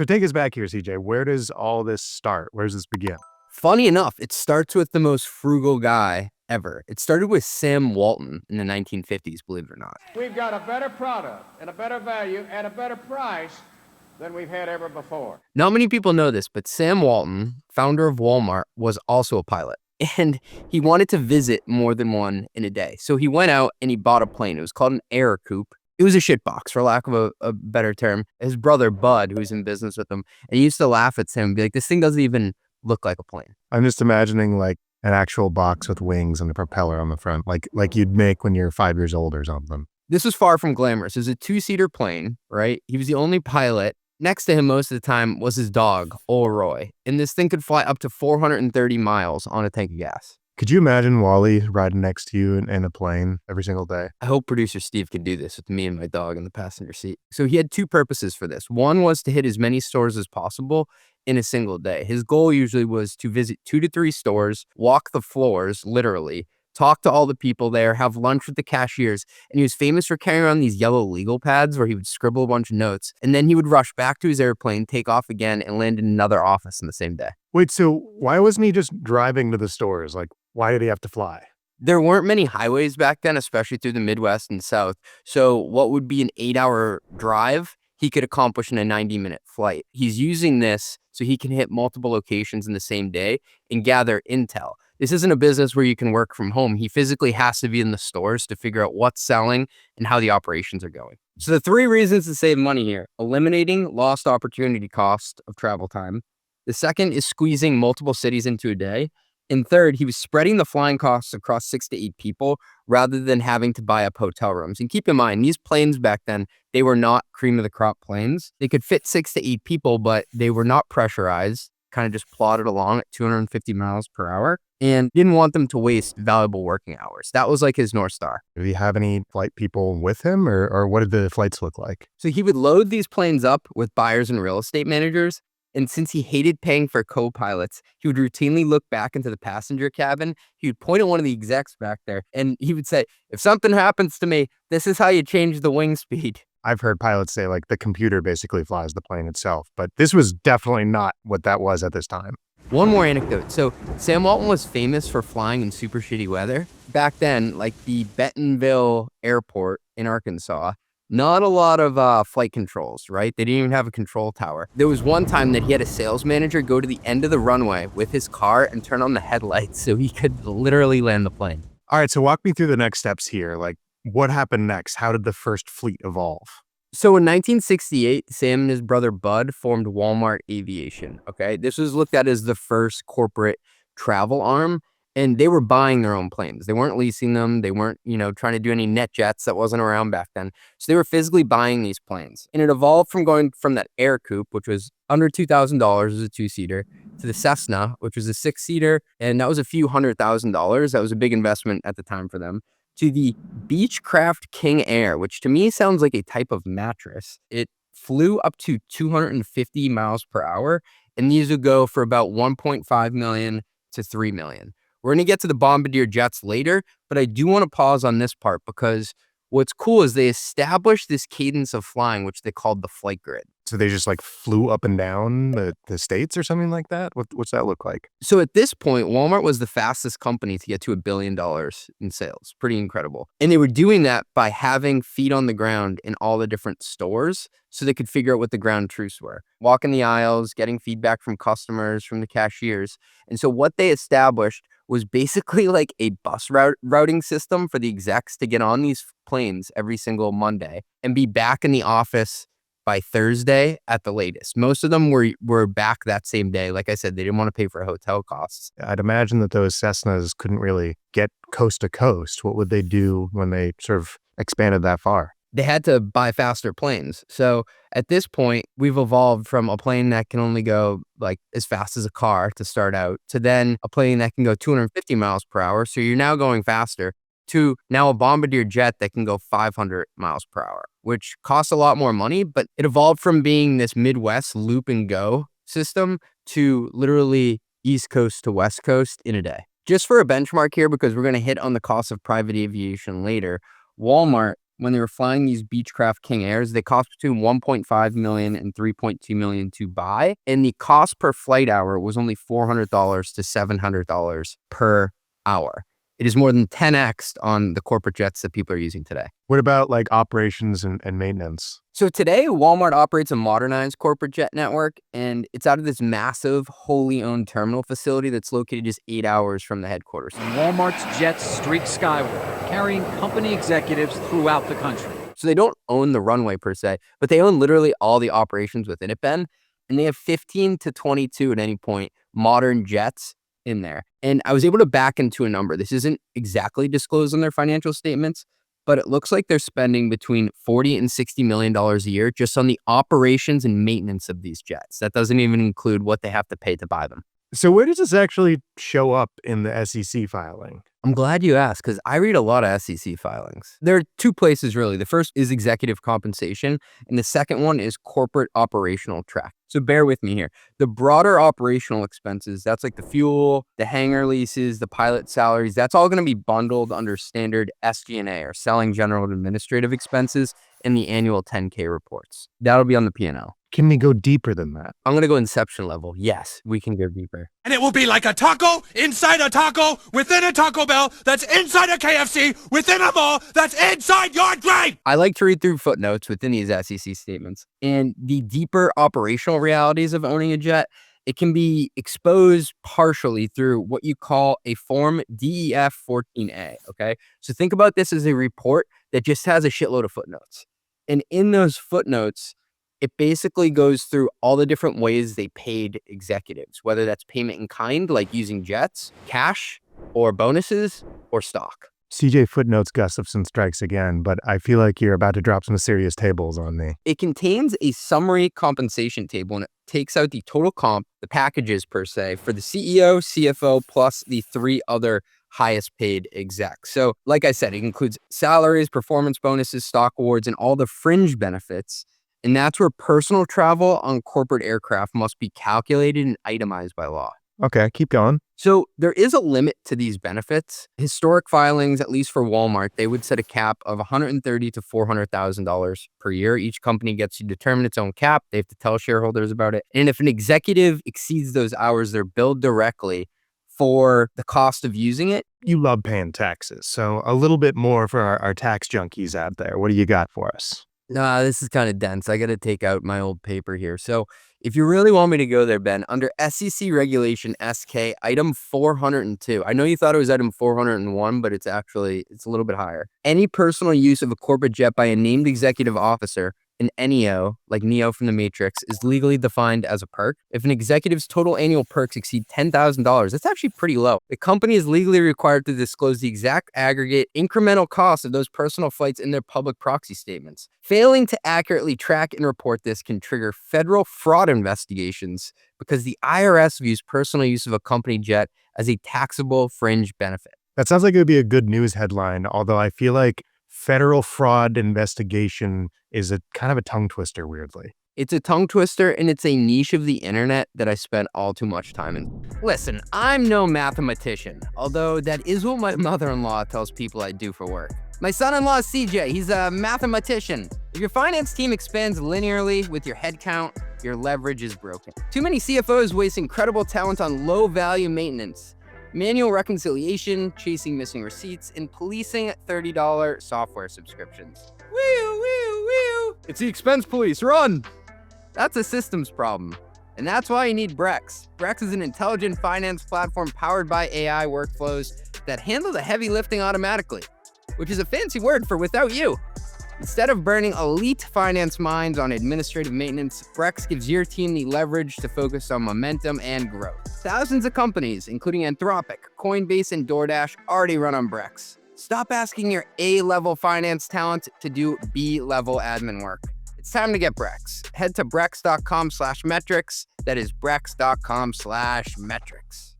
So take us back here, CJ. Where does all this start? Where does this begin? Funny enough, it starts with the most frugal guy ever. It started with Sam Walton in the 1950s, believe it or not. We've got a better product and a better value and a better price than we've had ever before. Not many people know this, but Sam Walton, founder of Walmart, was also a pilot. And he wanted to visit more than one in a day. So he went out and he bought a plane. It was called an air coupe. It was a shitbox, for lack of a better term. His brother, Bud, who's in business with him, and he used to laugh at Sam and be like, this thing doesn't even look like a plane. I'm just imagining like an actual box with wings and a propeller on the front, like you'd make when you're 5 years old or something. This was far from glamorous. It was a 2-seater plane, right? He was the only pilot. Next to him most of the time was his dog, Roy. And this thing could fly up to 430 miles on a tank of gas. Could you imagine Wally riding next to you in a plane every single day? I hope producer Steve could do this with me and my dog in the passenger seat. So he had two purposes for this. One was to hit as many stores as possible in a single day. His goal usually was to visit 2 to 3 stores, walk the floors, literally, talk to all the people there, have lunch with the cashiers. And he was famous for carrying around these yellow legal pads where he would scribble a bunch of notes. And then he would rush back to his airplane, take off again, and land in another office in the same day. Wait, so why wasn't he just driving to the stores? Like, why did he have to fly? There weren't many highways back then, especially through the Midwest and South. So what would be an 8-hour drive, he could accomplish in a 90-minute flight. He's using this so he can hit multiple locations in the same day and gather intel. This isn't a business where you can work from home. He physically has to be in the stores to figure out what's selling and how the operations are going. So the 3 reasons to save money here: eliminating lost opportunity cost of travel time. The second is squeezing multiple cities into a day. And third, he was spreading the flying costs across 6 to 8 people rather than having to buy up hotel rooms. And keep in mind, these planes back then, they were not cream of the crop planes. They could fit 6 to 8 people, but they were not pressurized, kind of just plodded along at 250 miles per hour, and didn't want them to waste valuable working hours. That was like his North Star. Did he have any flight people with him, or what did the flights look like? So he would load these planes up with buyers and real estate managers. And since he hated paying for co-pilots, he would routinely look back into the passenger cabin. He would point at one of the execs back there, and he would say, if something happens to me, this is how you change the wing speed. I've heard pilots say like the computer basically flies the plane itself, but this was definitely not what that was at this time. One more anecdote. So Sam Walton was famous for flying in super shitty weather. Back then, like the Bentonville Airport in Arkansas, not a lot of flight controls, right? They didn't even have a control tower. There was one time that he had a sales manager go to the end of the runway with his car and turn on the headlights so he could literally land the plane. All right, so walk me through the next steps here. Like, what happened next? How did the first fleet evolve? So in 1968, Sam and his brother Bud formed Walmart Aviation, okay? This was looked at as the first corporate travel arm, and they were buying their own planes. They weren't leasing them. They weren't, trying to do any net jets that wasn't around back then. So they were physically buying these planes. And it evolved from going from that air coupe, which was under $2,000 as a 2-seater, to the Cessna, which was a 6-seater, and that was a few $100,000. That was a big investment at the time for them, to the Beechcraft King Air, which to me sounds like a type of mattress. It flew up to 250 miles per hour, and these would go for about 1.5 million to 3 million. We're going to get to the Bombardier jets later, but I do want to pause on this part because what's cool is they established this cadence of flying, which they called the flight grid. So they just like flew up and down the states or something like that? What's that look like? So at this point, Walmart was the fastest company to get to $1 billion in sales. Pretty incredible. And they were doing that by having feet on the ground in all the different stores so they could figure out what the ground truths were. Walking the aisles, getting feedback from customers, from the cashiers. And so what they established was basically like a bus routing system for the execs to get on these planes every single Monday and be back in the office by Thursday at the latest. Most of them were back that same day. Like I said, they didn't want to pay for hotel costs. I'd imagine that those Cessnas couldn't really get coast to coast. What would they do when they sort of expanded that far? They had to buy faster planes. So at this point, we've evolved from a plane that can only go like as fast as a car to start out, to then a plane that can go 250 miles per hour. So you're now going faster, to now a Bombardier jet that can go 500 miles per hour, which costs a lot more money, but it evolved from being this Midwest loop and go system to literally East Coast to West Coast in a day. Just for a benchmark here, because we're going to hit on the cost of private aviation later, Walmart when they were flying these Beechcraft King Airs, they cost between $1.5 million and $3.2 million to buy. And the cost per flight hour was only $400 to $700 per hour. It is more than 10x on the corporate jets that people are using today. What about like operations and maintenance? So today, Walmart operates a modernized corporate jet network, and it's out of this massive, wholly owned terminal facility that's located just 8 hours from the headquarters. Walmart's jets streak skyward, carrying company executives throughout the country. So they don't own the runway per se, but they own literally all the operations within it, Ben. And they have 15 to 22 at any point modern jets in there. And I was able to back into a number. This isn't exactly disclosed on their financial statements, but it looks like they're spending between $40 and $60 million a year just on the operations and maintenance of these jets. That doesn't even include what they have to pay to buy them. So where does this actually show up in the SEC filing? I'm glad you asked, because I read a lot of SEC filings. There are two places, really. The first is executive compensation, and the second one is corporate operational track. So bear with me here. The broader operational expenses, that's like the fuel, the hangar leases, the pilot salaries, that's all going to be bundled under standard SG&A, or selling general and administrative expenses, in the annual 10K reports. That'll be on the P&L. Can we go deeper than that? I'm going to go inception level. Yes, we can go deeper. And it will be like a taco inside a taco within a Taco Bell that's inside a KFC within a mall that's inside your drain. I like to read through footnotes within these SEC statements. And the deeper operational realities of owning a jet, it can be exposed partially through what you call a Form DEF 14A, okay? So think about this as a report that just has a shitload of footnotes. And in those footnotes, it basically goes through all the different ways they paid executives, whether that's payment in kind, like using jets, cash, or bonuses, or stock. CJ footnotes Gustafson strikes again, but I feel like you're about to drop some serious tables on me. It contains a summary compensation table, and it takes out the total comp, the packages per se, for the CEO, CFO, plus the three other highest paid execs. So like I said, it includes salaries, performance bonuses, stock awards, and all the fringe benefits. And that's where personal travel on corporate aircraft must be calculated and itemized by law. Okay, keep going. So there is a limit to these benefits. Historic filings, at least for Walmart, they would set a cap of $130,000 to $400,000 per year. Each company gets to determine its own cap. They have to tell shareholders about it. And if an executive exceeds those hours, they're billed directly for the cost of using it. You love paying taxes, so a little bit more for our tax junkies out there. What do you got for us? Nah, this is kind of dense. I got to take out my old paper here. So if you really want me to go there, Ben, under SEC Regulation SK, item 402. I know you thought it was item 401, but it's a little bit higher. Any personal use of a corporate jet by a named executive officer, an NEO, like Neo from the Matrix, is legally defined as a perk. If an executive's total annual perks exceed $10,000, that's actually pretty low. The company is legally required to disclose the exact aggregate incremental cost of those personal flights in their public proxy statements. Failing to accurately track and report this can trigger federal fraud investigations because the IRS views personal use of a company jet as a taxable fringe benefit. That sounds like it would be a good news headline, although I feel like federal fraud investigation is a kind of a tongue twister, weirdly. It's a tongue twister, and it's a niche of the internet that I spent all too much time in. Listen, I'm no mathematician, although that is what my mother-in-law tells people I do for work. My son-in-law is CJ, he's a mathematician. If your finance team expands linearly with your headcount, your leverage is broken. Too many CFOs waste incredible talent on low-value maintenance, manual reconciliation, chasing missing receipts, and policing $30 software subscriptions. Woo, woo, woo! It's the expense police, run! That's a systems problem. And that's why you need Brex. Brex is an intelligent finance platform powered by AI workflows that handle the heavy lifting automatically, which is a fancy word for without you. Instead of burning elite finance minds on administrative maintenance, Brex gives your team the leverage to focus on momentum and growth. Thousands of companies, including Anthropic, Coinbase, and DoorDash, already run on Brex. Stop asking your A-level finance talent to do B-level admin work. It's time to get Brex. Head to brex.com/metrics. That is brex.com/metrics.